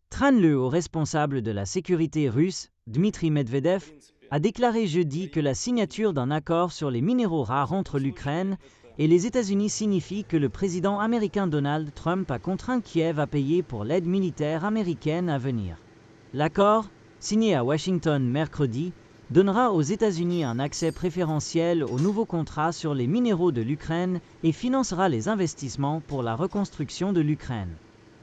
Tran, le haut responsable de la sécurité russe, Dmitry Medvedev, a déclaré jeudi que la signature d'un accord sur les minéraux rares entre l'Ukraine et les États-Unis signifie que le président américain Donald Trump a contraint Kiev à payer pour l'aide militaire américaine à venir. L'accord, signé à Washington mercredi, donnera aux États-Unis un accès préférentiel aux nouveaux contrats sur les minéraux de l'Ukraine et financera les investissements pour la reconstruction de l'Ukraine.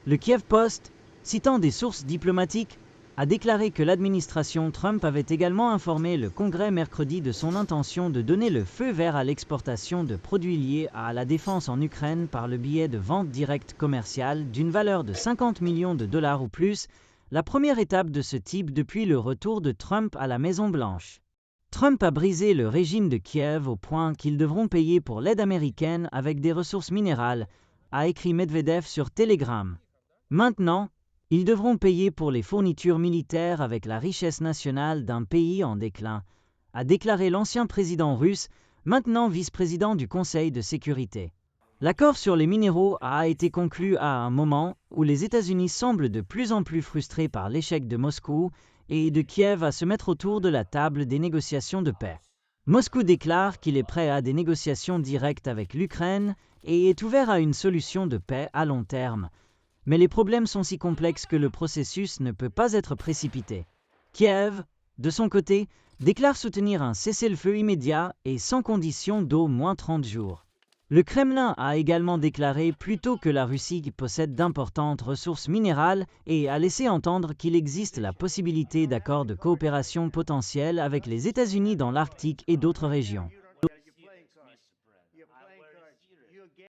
Le Kiev Post, citant des sources diplomatiques, a déclaré que l'administration Trump avait également informé le Congrès mercredi de son intention de donner le feu vert à l'exportation de produits liés à la défense en Ukraine par le biais de ventes directes commerciales d'une valeur de 50 millions de dollars ou plus, la première étape de ce type depuis le retour de Trump à la Maison-Blanche. Trump a brisé le régime de Kiev au point qu'ils devront payer pour l'aide américaine avec des ressources minérales, a écrit Medvedev sur Telegram. Maintenant, ils devront payer pour les fournitures militaires avec la richesse nationale d'un pays en déclin, a déclaré l'ancien président russe, maintenant vice-président du Conseil de sécurité. L'accord sur les minéraux a été conclu à un moment où les États-Unis semblent de plus en plus frustrés par l'échec de Moscou et de Kiev à se mettre autour de la table des négociations de paix. Moscou déclare qu'il est prêt à des négociations directes avec l'Ukraine et est ouvert à une solution de paix à long terme. Mais les problèmes sont si complexes que le processus ne peut pas être précipité. Kiev, de son côté, déclare soutenir un cessez-le-feu immédiat et sans condition d'au moins 30 jours. Le Kremlin a également déclaré plus tôt que la Russie possède d'importantes ressources minérales et a laissé entendre qu'il existe la possibilité d'accords de coopération potentiels avec les États-Unis dans l'Arctique et d'autres régions.